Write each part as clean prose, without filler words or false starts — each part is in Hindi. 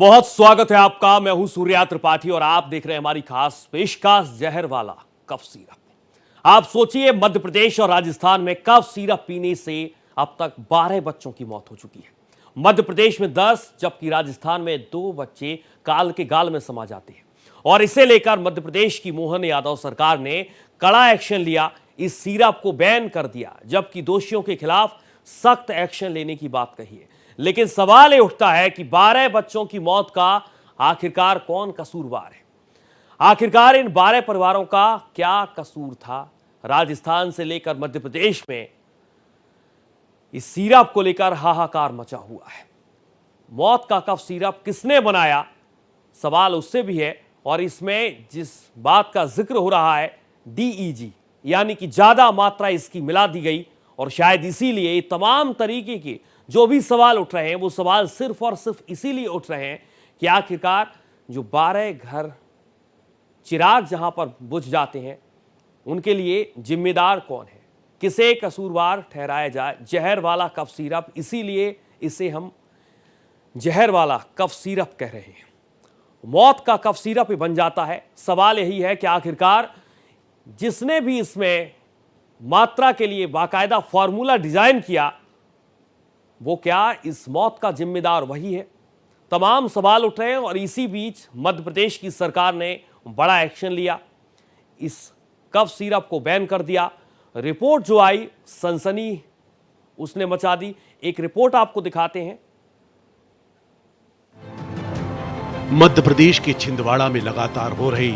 बहुत स्वागत है आपका। मैं हूं सूर्या त्रिपाठी और आप देख रहे हैं हमारी खास पेशकश जहर वाला कफ सिरप। आप सोचिए, मध्य प्रदेश और राजस्थान में कफ सिरप पीने से अब तक 12 बच्चों की मौत हो चुकी है। मध्य प्रदेश में 10 जबकि राजस्थान में 2 बच्चे काल के गाल में समा जाते हैं। और इसे लेकर मध्य प्रदेश की मोहन यादव सरकार ने कड़ा एक्शन लिया, इस सिरप को बैन कर दिया, जबकि दोषियों के खिलाफ सख्त एक्शन लेने की बात कही है। लेकिन सवाल यह उठता है कि 12 बच्चों की मौत का आखिरकार कौन कसूरवार है? आखिरकार इन 12 परिवारों का क्या कसूर था? राजस्थान से लेकर मध्य प्रदेश में इस सिरप को लेकर हाहाकार मचा हुआ है। मौत का कफ सिरप किसने बनाया, सवाल उससे भी है। और इसमें जिस बात का जिक्र हो रहा है, डीईजी यानी कि ज्यादा मात्रा इसकी मिला दी गई, और शायद इसीलिए तमाम तरीके के जो भी सवाल उठ रहे हैं वो सवाल सिर्फ और सिर्फ इसीलिए उठ रहे हैं कि आखिरकार जो 12 घर चिराग जहां पर बुझ जाते हैं उनके लिए जिम्मेदार कौन है, किसे कसूरवार ठहराया जाए। जहर वाला कफ सिरप, इसीलिए इसे हम जहर वाला कफ सिरप कह रहे हैं। मौत का कफ सिरप ही बन जाता है। सवाल यही है कि आखिरकार जिसने भी इसमें मात्रा के लिए बाकायदा फॉर्मूला डिजाइन किया, वो क्या इस मौत का जिम्मेदार वही है? तमाम सवाल उठ रहे हैं। और इसी बीच मध्य प्रदेश की सरकार ने बड़ा एक्शन लिया, इस कफ सिरप को बैन कर दिया। रिपोर्ट जो आई सनसनी उसने मचा दी। एक रिपोर्ट आपको दिखाते हैं। मध्य प्रदेश के छिंदवाड़ा में लगातार हो रही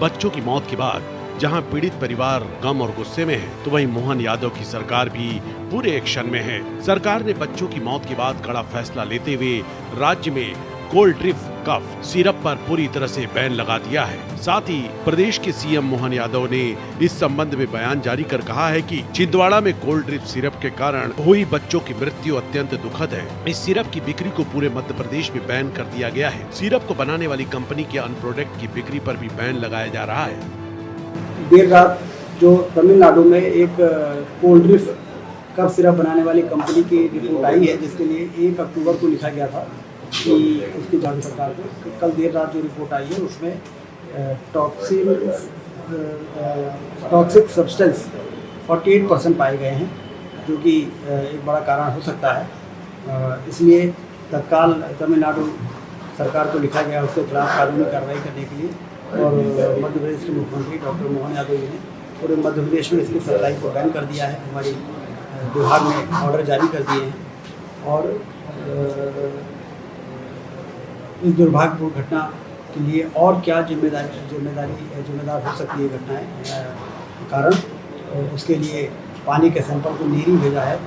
बच्चों की मौत के बाद जहां पीड़ित परिवार गम और गुस्से में है, तो वहीं मोहन यादव की सरकार भी पूरे एक्शन में है। सरकार ने बच्चों की मौत के बाद कड़ा फैसला लेते हुए राज्य में कोल्ड ड्रिप कफ सिरप पर पूरी तरह से बैन लगा दिया है। साथ ही प्रदेश के सीएम मोहन यादव ने इस संबंध में बयान जारी कर कहा है कि छिंदवाड़ा में कोल्ड ड्रिप सिरप के कारण हुई बच्चों की मृत्यु अत्यंत दुखद है। इस सिरप की बिक्री को पूरे मध्य प्रदेश में बैन कर दिया गया है। सिरप को बनाने वाली कंपनी के अन्य प्रोडक्ट की बिक्री पर भी बैन लगाया जा रहा है। देर रात जो तमिलनाडु में एक कोल्ड ड्रिप कफ सिरप बनाने वाली कंपनी की रिपोर्ट आई है, जिसके लिए 1 अक्टूबर को लिखा गया था कि उसकी जांच सरकार को। कल देर रात जो रिपोर्ट आई है उसमें टॉक्सिक सब्सटेंस 48% पाए गए हैं, जो कि एक बड़ा कारण हो सकता है। इसलिए तत्काल तमिलनाडु सरकार को लिखा गया उसके खिलाफ कानूनी कार्रवाई करने के लिए। और मध्य प्रदेश के मुख्यमंत्री डॉक्टर मोहन यादव जी ने पूरे मध्य प्रदेश में इसकी सप्लाई को बैन कर दिया है। हमारी विभाग ने ऑर्डर जारी कर दिए हैं। और इस दुर्भाग्यपूर्ण घटना के लिए और क्या जिम्मेदार हो सकती है घटनाएं कारण, उसके लिए पानी के सैंपल को नीरी भेजा है।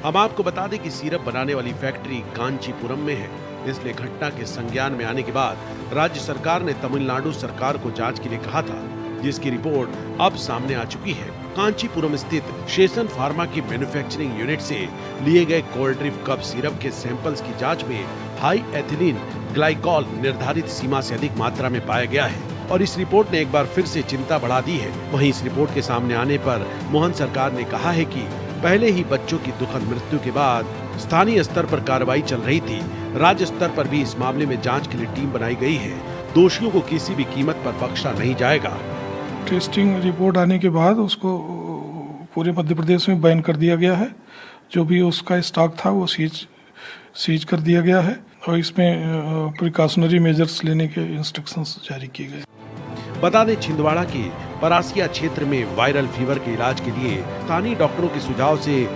हम आपको बता दें कि सिरप बनाने वाली फैक्ट्री कांचीपुरम में है, इसलिए घटना के संज्ञान में आने के बाद राज्य सरकार ने तमिलनाडु सरकार को जांच के लिए कहा था, जिसकी रिपोर्ट अब सामने आ चुकी है। कांचीपुरम स्थित शेसन फार्मा की मैन्युफैक्चरिंग यूनिट से लिए गए कोल्ड ड्रिप कफ सिरप के सैंपल्स की जांच में हाई एथिलीन ग्लाइकॉल निर्धारित सीमा से अधिक मात्रा में पाया गया है। और इस रिपोर्ट ने एक बार फिर से चिंता बढ़ा दी है। वहीं इस रिपोर्ट के सामने आने पर मोहन सरकार ने कहा है कि पहले ही बच्चों की दुखद मृत्यु के बाद स्थानीय स्तर पर कार्रवाई चल रही थी। राज्य स्तर पर भी इस मामले में जांच के लिए टीम बनाई गई है। दोषियों को किसी भी कीमत पर बख्शा नहीं जाएगा। टेस्टिंग रिपोर्ट आने के बाद उसको पूरे मध्य प्रदेश में बैन कर दिया गया है। जो भी उसका स्टॉक था वो सीज कर दिया गया है और इसमें प्रिकॉशनरी मेजर्स लेने के इंस्ट्रक्शंस जारी किए गए। बता दें, छिंदवाड़ा के परासिया क्षेत्र में वायरल फीवर के इलाज के लिए स्थानीय डॉक्टरों के सुझाव से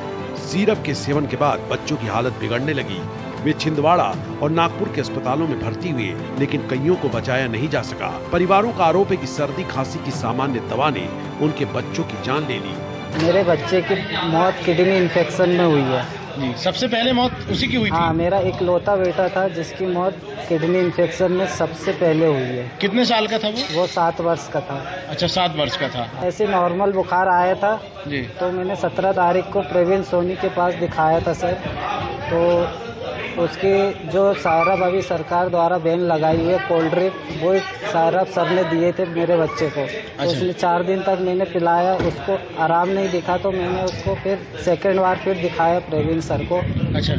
सिरप के सेवन के बाद बच्चों की हालत बिगड़ने लगी। वे छिंदवाड़ा और नागपुर के अस्पतालों में भर्ती हुए, लेकिन कईयों को बचाया नहीं जा सका। परिवारों का आरोप है कि सर्दी खांसी की सामान्य दवा ने उनके बच्चों की जान ले ली। मेरे बच्चे की मौत किडनी इन्फेक्शन में हुई है। सबसे पहले मौत उसी की हुई थी? हाँ, मेरा इकलौता बेटा था जिसकी मौत किडनी इन्फेक्शन में सबसे पहले हुई है। कितने साल का था वो? 7 वर्ष का था। अच्छा, 7 वर्ष का था। ऐसे नॉर्मल बुखार आया था जी। तो मैंने 17 तारीख को प्रवीण सोनी के पास दिखाया था सर। तो उसकी जो सारा अभी सरकार द्वारा बैन लगाई हुई है कोल्ड ड्रिंक, वो सारा सर ने दिए थे मेरे बच्चे को। तो उसने 4 दिन तक मैंने पिलाया, उसको आराम नहीं दिखा तो मैंने उसको फिर सेकंड बार फिर दिखाया प्रवीण सर को। अच्छा।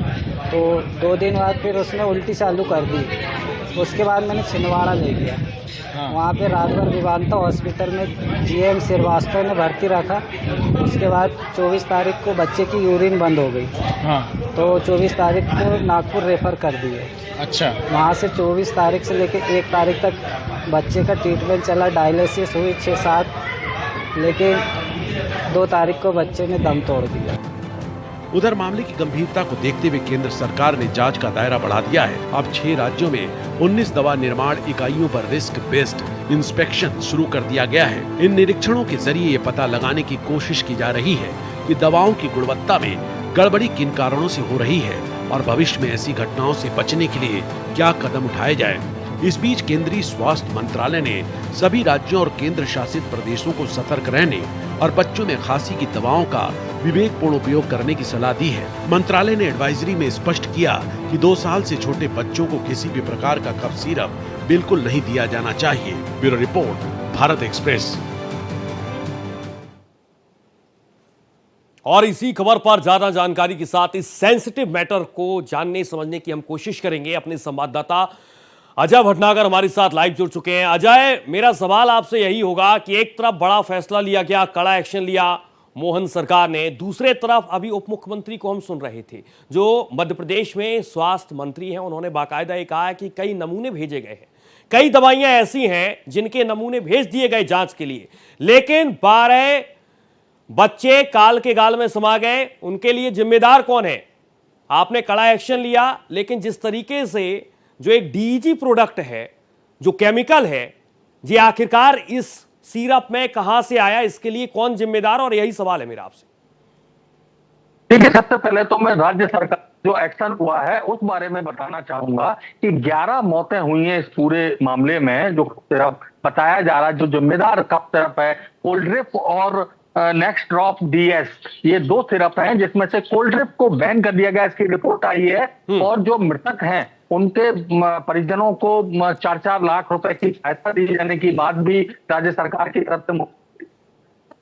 तो 2 दिन बाद फिर उसने उल्टी चालू कर दी। उसके बाद मैंने छिंदवाड़ा ले गया। हाँ। वहाँ पे रात भर विवांता हॉस्पिटल में जीएम श्रीवास्तव ने भर्ती रखा। उसके बाद 24 तारीख को बच्चे की यूरिन बंद हो गई। हाँ। तो 24 तारीख को नागपुर रेफर कर दिए। अच्छा। वहाँ से 24 तारीख से लेकर 1 तारीख तक बच्चे का ट्रीटमेंट चला, डायलिसिस हुई 6-7, लेकिन 2 तारीख को बच्चे ने दम तोड़ दिया। उधर मामले की गंभीरता को देखते हुए केंद्र सरकार ने जांच का दायरा बढ़ा दिया है। अब 6 राज्यों में 19 दवा निर्माण इकाइयों पर रिस्क बेस्ड इंस्पेक्शन शुरू कर दिया गया है। इन निरीक्षणों के जरिए ये पता लगाने की कोशिश की जा रही है कि दवाओं की गुणवत्ता में गड़बड़ी किन कारणों से हो रही है और भविष्य में ऐसी घटनाओं से बचने के लिए क्या कदम उठाए जाए। इस बीच केंद्रीय स्वास्थ्य मंत्रालय ने सभी राज्यों और केंद्र शासित प्रदेशों को सतर्क रहने और बच्चों में खांसी की दवाओं का विवेकपूर्ण उपयोग करने की सलाह दी है। मंत्रालय ने एडवाइजरी में स्पष्ट किया कि 2 साल से छोटे बच्चों को किसी भी प्रकार का कफ सिरप बिल्कुल नहीं दिया जाना चाहिए। Bureau report, Bharat express. और इसी खबर पर ज्यादा जानकारी के साथ इस सेंसिटिव मैटर को जानने समझने की हम कोशिश करेंगे। अपने संवाददाता अजय भटनागर हमारे साथ लाइव जुड़ चुके हैं। अजय, मेरा सवाल आपसे यही होगा कि एक तरफ बड़ा फैसला लिया गया, कड़ा एक्शन लिया मोहन सरकार ने, दूसरे तरफ अभी उप मुख्यमंत्री को हम सुन रहे थे जो मध्य प्रदेश में स्वास्थ्य मंत्री हैं, उन्होंने बाकायदा ये कहा है कि कई नमूने भेजे गए हैं, कई दवाइयां ऐसी हैं जिनके नमूने भेज दिए गए जांच के लिए, लेकिन 12 बच्चे काल के गाल में समा गए। उनके लिए जिम्मेदार कौन है? आपने कड़ा एक्शन लिया, लेकिन जिस तरीके से जो एक डीईजी प्रोडक्ट है, जो केमिकल है, ये आखिरकार इस सिरप में कहां से आया, इसके लिए कौन जिम्मेदार? और यही सवाल है मेरा आपसे। ठीक है, सबसे पहले तो मैं राज्य सरकार जो एक्शन हुआ है उस बारे में बताना चाहूंगा कि 11 मौतें हुई हैं इस पूरे मामले में। जो सिरप बताया जा रहा है, जो जिम्मेदार कफ सिरप है, कोल्ड ड्रिप और नेक्स्ट ड्रॉप डीएस, ये 2 सिरप हैं जिसमें से कोल्ड ड्रिप को बैन कर दिया गया, इसकी रिपोर्ट आई है। और जो मृतक हैं उनके परिजनों को 4-4 लाख रुपए की सहायता दी जाने की बात भी राज्य सरकार की तरफ से।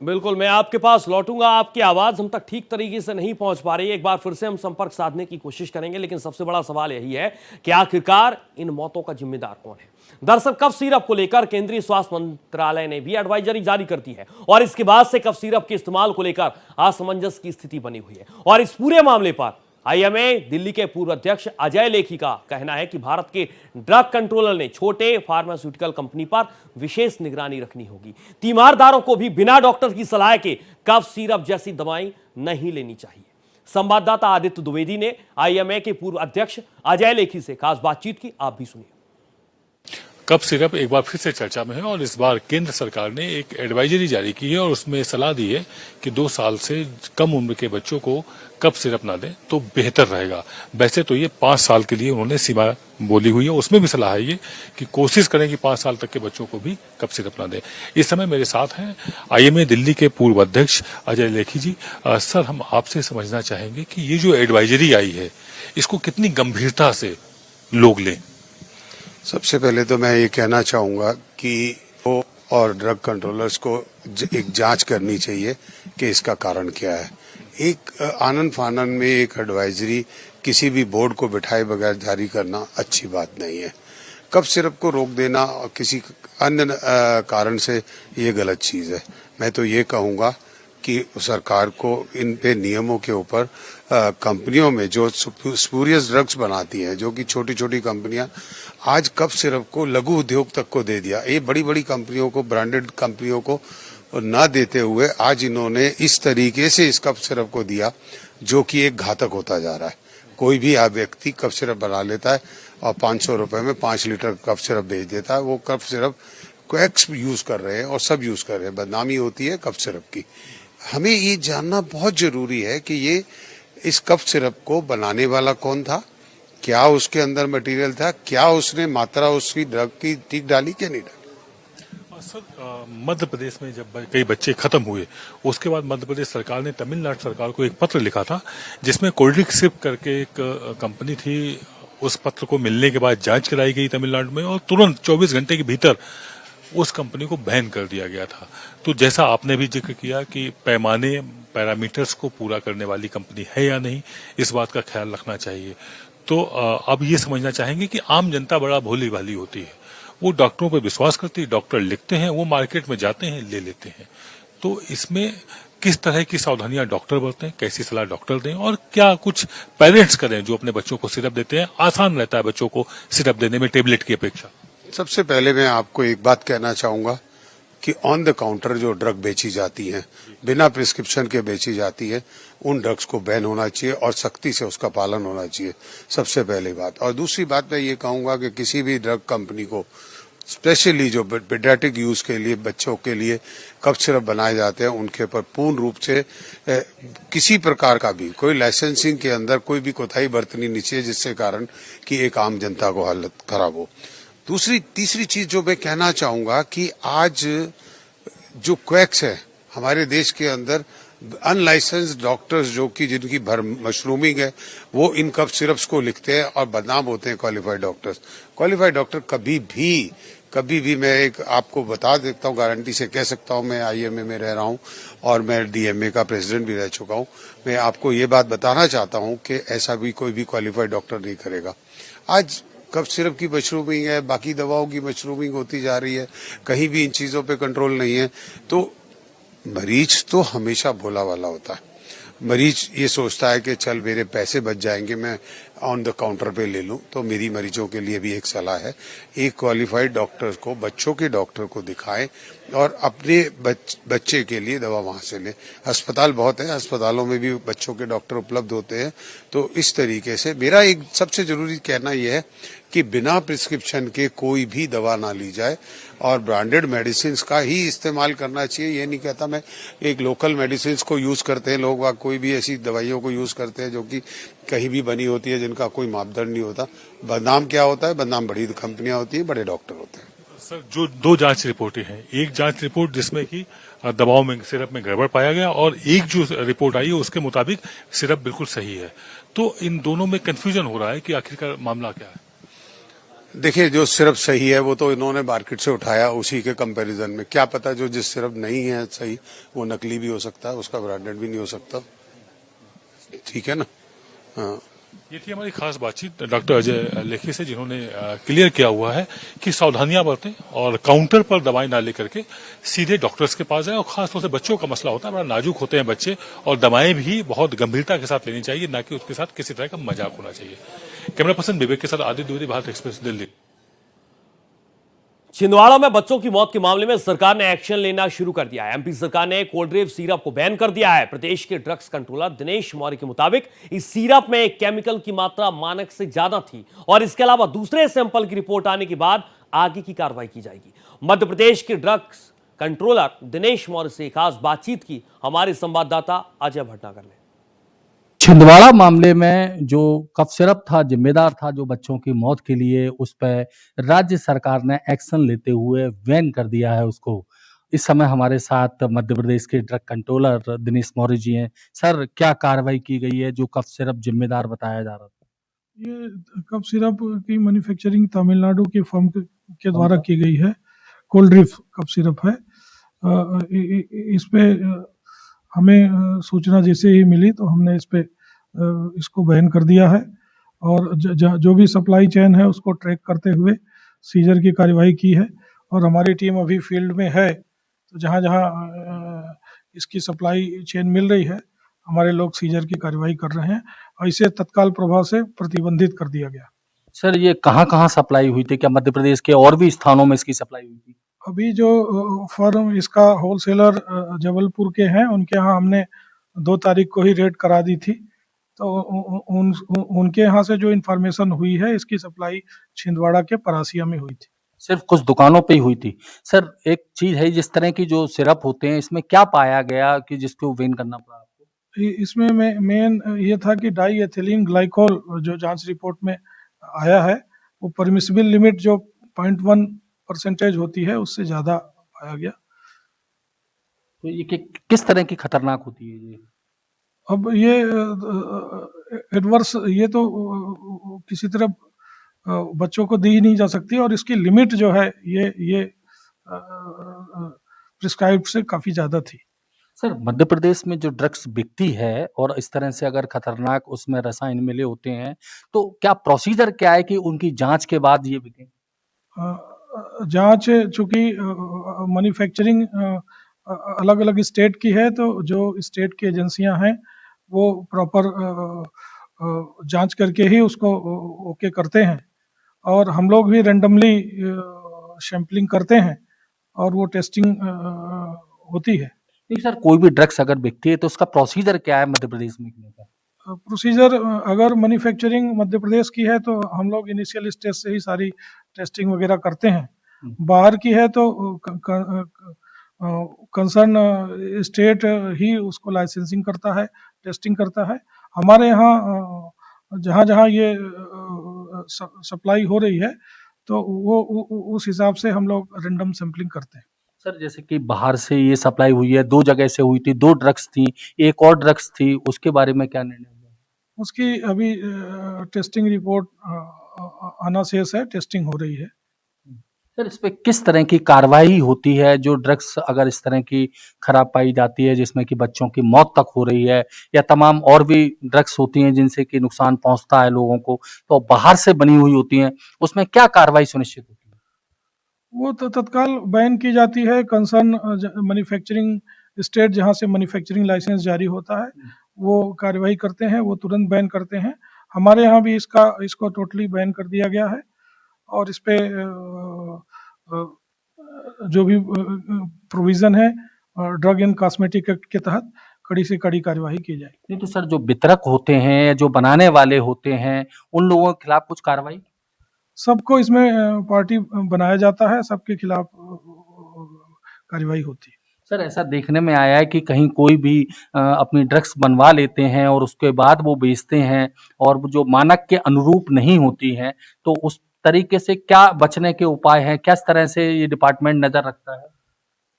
बिल्कुल, मैं आपके पास लौटूंगा। आपकी आवाज हम तक ठीक तरीके से नहीं पहुंच पा रही है, एक बार फिर से हम संपर्क साधने की कोशिश करेंगे, लेकिन सबसे बड़ा सवाल यही है कि आखिरकार इन मौतों का जिम्मेदार कौन है। दरअसल कफ सिरप को लेकर केंद्रीय स्वास्थ्य मंत्रालय ने भी एडवाइजरी जारी कर दी है और इसके बाद से कफ सिरप के इस्तेमाल को लेकर असमंजस की स्थिति बनी हुई है। और इस पूरे मामले पर आईएमए दिल्ली के पूर्व अध्यक्ष अजय लेखी का कहना है कि भारत के ड्रग कंट्रोलर ने छोटे फार्मास्यूटिकल कंपनी पर विशेष निगरानी रखनी होगी। तीमारदारों को भी बिना डॉक्टर की सलाह के कफ सिरप जैसी दवाएं नहीं लेनी चाहिए। संवाददाता आदित्य द्विवेदी ने आईएमए के पूर्व अध्यक्ष अजय लेखी से खास बातचीत की, आप भी सुनिए। कफ सिरप एक बार फिर से चर्चा में है और इस बार केंद्र सरकार ने एक एडवाइजरी जारी की है और उसमें सलाह दी है कि 2 साल से कम उम्र के बच्चों को कफ सिरप ना दें तो बेहतर रहेगा। वैसे तो ये 5 साल के लिए उन्होंने सीमा बोली हुई है, उसमें भी सलाह है ये कि कोशिश करें कि 5 साल तक के बच्चों को भी कफ सिरप ना दें। इस समय मेरे साथ हैं आईएमए दिल्ली के पूर्व अध्यक्ष अजय लेखी जी। सर, हम आपसे समझना चाहेंगे कि ये जो एडवाइजरी आई है इसको कितनी गंभीरता से लोग लें। सबसे पहले तो मैं ये कहना चाहूंगा कि वो और ड्रग कंट्रोलर्स को एक जांच करनी चाहिए कि इसका कारण क्या है। एक आनन फानन में एक एडवाइजरी किसी भी बोर्ड को बिठाए बगैर जारी करना अच्छी बात नहीं है। कफ सिरप को रोक देना और किसी अन्य कारण से ये गलत चीज है। मैं तो ये कहूंगा कि सरकार को इन पे नियमों के ऊपर कंपनियों में जो स्पूरियस ड्रग्स बनाती हैं, जो कि छोटी छोटी कंपनियां आज कफ सिरप को लघु उद्योग तक को दे दिया। ये बड़ी बड़ी कंपनियों को, ब्रांडेड कंपनियों को ना देते हुए आज इन्होंने इस तरीके से इस कफ सिरप को दिया जो कि एक घातक होता जा रहा है। कोई भी व्यक्ति कफ सिरप बना लेता है और 500 रुपए में 5 लीटर कफ सिरप बेच देता है। वो कफ सिरप को एक्स यूज कर रहे हैं और सब यूज कर रहे हैं। बदनामी होती है कफ सिरप की। हमें ये जानना बहुत जरूरी है कि ये इस कफ सिरप को बनाने वाला कौन था, क्या उसके अंदर मटेरियल था, क्या उसने मात्रा उसकी ड्रग की ठीक डाली क्या नहीं डाली। सर मध्य प्रदेश में जब कई बच्चे खत्म हुए उसके बाद मध्य प्रदेश सरकार ने तमिलनाडु सरकार को एक पत्र लिखा था जिसमें कोल्ड ड्रिंक सिप करके एक कंपनी थी। उस पत्र को मिलने के बाद जांच कराई गई तमिलनाडु में और तुरंत 24 घंटे के भीतर उस कंपनी को बैन कर दिया गया था। तो जैसा आपने भी जिक्र किया कि पैमाने पैरामीटर्स को पूरा करने वाली कंपनी है या नहीं, इस बात का ख्याल रखना चाहिए। तो अब ये समझना चाहेंगे कि आम जनता बड़ा भोली भाली होती है, वो डॉक्टरों पर विश्वास करती है, डॉक्टर लिखते हैं, वो मार्केट में जाते हैं, ले लेते हैं। तो इसमें किस तरह की सावधानियां डॉक्टर बरतें, कैसी सलाह डॉक्टर दें और क्या कुछ पेरेंट्स करें जो अपने बच्चों को सिरप देते हैं? आसान रहता है बच्चों को सिरप देने में टेबलेट की अपेक्षा। सबसे पहले मैं आपको एक बात कहना चाहूंगा कि ऑन द काउंटर जो ड्रग बेची जाती हैं, बिना प्रिस्क्रिप्शन के बेची जाती है, उन ड्रग्स को बैन होना चाहिए और सख्ती से उसका पालन होना चाहिए, सबसे पहली बात। और दूसरी बात मैं ये कहूंगा कि किसी भी ड्रग कंपनी को स्पेशली जो पीडियाट्रिक यूज के लिए बच्चों के लिए कफ सिरप बनाए जाते हैं उनके ऊपर पूर्ण रूप से किसी प्रकार का भी कोई लाइसेंसिंग के अंदर कोई भी कोताही बरतनी नहीं चाहिए जिससे कारण कि एक आम जनता को हालत खराब हो। तीसरी चीज जो मैं कहना चाहूंगा कि आज जो क्वैक्स है हमारे देश के अंदर, अनलाइसेंस्ड डॉक्टर्स जो कि जिनकी भर मशरूमिंग है, वो इन कफ सिरप्स को लिखते हैं और बदनाम होते हैं क्वालिफाइड डॉक्टर्स। क्वालिफाइड डॉक्टर कभी भी मैं एक आपको बता देता हूँ, गारंटी से कह सकता हूँ, मैं आईएमए में रह रहा हूँ और मैं डीएमए का प्रेसिडेंट भी रह चुका हूँ। मैं आपको ये बात बताना चाहता हूँ कि ऐसा भी कोई भी क्वालिफाइड डॉक्टर नहीं करेगा। आज कफ सिरप की मशरूमिंग है, बाकी दवाओं की मशरूमिंग होती जा रही है, कहीं भी इन चीजों पे कंट्रोल नहीं है। तो मरीज तो हमेशा भोला वाला होता है। मरीज ये सोचता है कि चल मेरे पैसे बच जाएंगे, मैं ऑन द काउंटर पे ले लूं। तो मेरी मरीजों के लिए भी एक सलाह है, एक क्वालिफाइड डॉक्टर को, बच्चों के डॉक्टर को दिखाएं और अपने बच्चे के लिए दवा वहां से लें। अस्पताल बहुत है, अस्पतालों में भी बच्चों के डॉक्टर उपलब्ध होते हैं। तो इस तरीके से मेरा एक सबसे जरूरी कहना यह है कि बिना प्रिस्क्रिप्शन के कोई भी दवा ना ली जाए और ब्रांडेड मेडिसिन का ही इस्तेमाल करना चाहिए। ये नहीं कहता मैं, एक लोकल मेडिसिन को यूज करते हैं लोग, कोई भी ऐसी दवाइयों को यूज करते हैं जो कि कहीं भी बनी होती है, जिनका कोई मापदंड नहीं होता। बदनाम क्या होता है? बदनाम बड़ी कंपनियां होती है, बड़े डॉक्टर होते हैं। सर, जो दो जांच रिपोर्टें हैं, एक जांच रिपोर्ट जिसमें कि दवाओं में, सिरप में गड़बड़ पाया गया और एक जो रिपोर्ट आई है उसके मुताबिक सिरप बिल्कुल सही है। तो इन दोनों में कंफ्यूजन हो रहा है कि आखिरकार मामला क्या है? देखिए, जो सिरप सही है वो तो इन्होंने मार्केट से उठाया, उसी के कंपैरिजन में क्या पता जो जिस सिरप नहीं है सही वो नकली भी हो सकता है, उसका ब्रांडेड भी नहीं हो सकता। ठीक है ना? हाँ, ये थी हमारी खास बातचीत डॉक्टर अजय लेखी से, जिन्होंने क्लियर किया हुआ है कि सावधानियां बरतें और काउंटर पर दवाएं ना लेकर के सीधे डॉक्टर्स के पास जाएं। और खासतौर से बच्चों का मसला होता है, बड़ा नाजुक होते हैं बच्चे, और दवाएं भी बहुत गंभीरता के साथ लेनी चाहिए, ना कि उसके साथ किसी तरह का मजाक होना चाहिए। कैमरा पर्सन विवेक के साथ आदित्य द्विवेदी, भारत एक्सप्रेस, दिल्ली। छिंदवाड़ा में बच्चों की मौत के मामले में सरकार ने एक्शन लेना शुरू कर दिया है। एमपी सरकार ने कोल्ड ड्रिंक सिरप को बैन कर दिया है। प्रदेश के ड्रग्स कंट्रोलर दिनेश मौर्य के मुताबिक इस सिरप में केमिकल की मात्रा मानक से ज्यादा थी और इसके अलावा दूसरे सैंपल की रिपोर्ट आने के बाद आगे की कार्रवाई की जाएगी। मध्य प्रदेश के ड्रग्स कंट्रोलर दिनेश मौर्य से खास बातचीत की हमारे संवाददाता अजय भटनागर ने। छिंदवाड़ा मामले में जो कफ सिरप था जिम्मेदार था जो बच्चों की मौत के लिए, उस पर राज्य सरकार ने एक्शन लेते हुए बैन कर दिया है उसको। इस समय हमारे साथ मध्य प्रदेश के ड्रग कंट्रोलर दिनेश मौर्य जी हैं। सर, क्या कार्रवाई की गई है जो कफ सिरप जिम्मेदार बताया जा रहा था? ये कफ सिरप की मैन्युफैक्चरिंग तमिलनाडु के फर्म के द्वारा की गई है। कोल्ड ड्रिंक कफ सिरप है। इस पे हमें सूचना जैसे ही मिली तो हमने इस पे इसको बैन कर दिया है और जो भी सप्लाई चेन है उसको ट्रैक करते हुए सीजर की कार्यवाही की है। और हमारी टीम अभी फील्ड में है, तो जहाँ जहाँ इसकी सप्लाई चेन मिल रही है हमारे लोग सीजर की कार्यवाही कर रहे हैं और इसे तत्काल प्रभाव से प्रतिबंधित कर दिया गया। सर, ये कहाँ सप्लाई हुई थी? क्या मध्य प्रदेश के और भी स्थानों में इसकी सप्लाई हुई थी? अभी जो फर्म इसका होलसेलर जबलपुर के हैं, उनके यहाँ हमने 2 तारीख को ही रेड करा दी थी। तो उनके यहाँ से जो इन्फॉर्मेशन हुई है, इसकी सप्लाई छिंदवाड़ा के परासिया में हुई थी। सिर्फ कुछ दुकानों पे ही हुई थी। सर, एक चीज है, जिस तरह की जो सिरप होते हैं इसमें क्या पाया गया कि जिसको बैन करना पड़ा आपको? इसमें मेन ये था कि डाई एथिलीन ग्लाइकोल जो जांच रिपोर्ट में आया है वो परमिसिबल लिमिट जो 0.1% होती है उससे ज्यादा पाया गया। तो ये किस तरह की खतरनाक होती है ये? अब ये एडवर्स ये तो किसी तरह बच्चों को दी ही नहीं जा सकती, और इसकी लिमिट जो है ये प्रिस्क्राइब्ड से काफ़ी ज़्यादा थी। सर, मध्य प्रदेश में जो ड्रग्स बिकती है और इस तरह से अगर खतरनाक उसमें रसायन मिले होते हैं, तो क्या प्रोसीजर क्या है कि उनकी जाँच के बाद ये बिके? जाँच चूँकि मैन्युफैक्चरिंग अलग-अलग स्टेट की है, तो जो स्टेट की एजेंसियाँ हैं, वो प्रॉपर जाँच करके ही उसको ओके करते हैं, और हम लोग भी रैंडमली सैंपलिंग करते हैं और वो टेस्टिंग होती है। नहीं सर, कोई भी ड्रग्स अगर बिकती है तो उसका प्रोसीजर क्या है मध्य प्रदेश में बिकने का? प्रोसीजर अगर मैन्युफैक्चरिंग मध्य प्रदेश की है तो हम लोग इनिशियल स्टेज से ही सारी टेस्टिंग वगैरह करते हैं। बाहर की है तो कंसर्न स्टेट ही उसको लाइसेंसिंग करता है, टेस्टिंग करता है। हमारे यहाँ जहाँ-जहाँ ये सप्लाई हो रही है, तो वो उस हिसाब से हम लोग रैंडम सैंपलिंग करते हैं। सर, जैसे कि बाहर से ये सप्लाई हुई है, 2 जगह से हुई थी, 2 ड्रग्स थी, एक और ड्रग्स थी, उसके बारे में क्या निर्णय हुआ? उसकी अभी टेस्टिंग रिपोर्ट आना शेष है, टेस्टिंग हो रही है। सर, इस पे किस तरह की कार्रवाई होती है जो ड्रग्स अगर इस तरह की खराब पाई जाती है जिसमें कि बच्चों की मौत तक हो रही है, या तमाम और भी ड्रग्स होती हैं जिनसे कि नुकसान पहुँचता है लोगों को, तो बाहर से बनी हुई होती हैं, उसमें क्या कार्रवाई सुनिश्चित होती है? वो तो तत्काल बैन की जाती है। कंसर्न मैन्युफैक्चरिंग स्टेट जहाँ से मैन्युफैक्चरिंग लाइसेंस जारी होता है, वो कार्रवाई करते हैं, वो तुरंत बैन करते हैं। हमारे यहाँ भी इसको टोटली बैन कर दिया गया है, और इस पे जो भी प्रोविज़न है ड्रग एंड कॉस्मेटिक एक्ट के तहत कड़ी से कड़ी कार्यवाही की जाएगी। नहीं तो सर, जो वितरक होते हैं, जो बनाने वाले होते हैं, उन लोगों के खिलाफ कुछ कार्रवाई? सबको इसमें पार्टी बनाया जाता है, सबके खिलाफ कार्यवाही होती है। सर, ऐसा देखने में आया है कि कहीं कोई भी अपनी ड्रग्स बनवा लेते हैं और उसके बाद वो बेचते हैं और वो जो मानक के अनुरूप नहीं होती हैं, तो उस तरीके से क्या बचने के उपाय हैं? किस तरह से ये डिपार्टमेंट नज़र रखता है?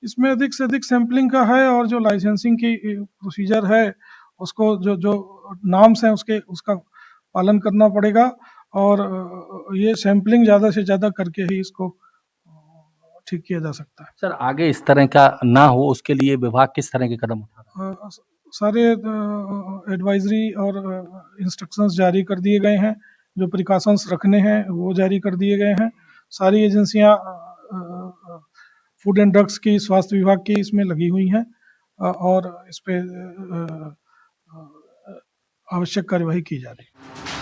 इसमें अधिक से अधिक सैंपलिंग का है, और जो लाइसेंसिंग की प्रोसीजर है, उसको जो नॉर्म्स हैं उसका पालन करना पड़ेगा, और ये सैंपलिंग ज़्यादा से ज़्यादा करके ही इसको ठीक किया जा सकता है। सर, आगे इस तरह का ना हो उसके लिए विभाग किस तरह के कदम उठा रहा है? सारे एडवाइजरी और इंस्ट्रक्शंस जारी कर दिए गए हैं, जो प्रिकॉशंस रखने हैं वो जारी कर दिए गए हैं। सारी एजेंसियां फूड एंड ड्रग्स की, स्वास्थ्य विभाग की इसमें लगी हुई हैं, और इस पे आवश्यक कार्यवाही की जा रही है।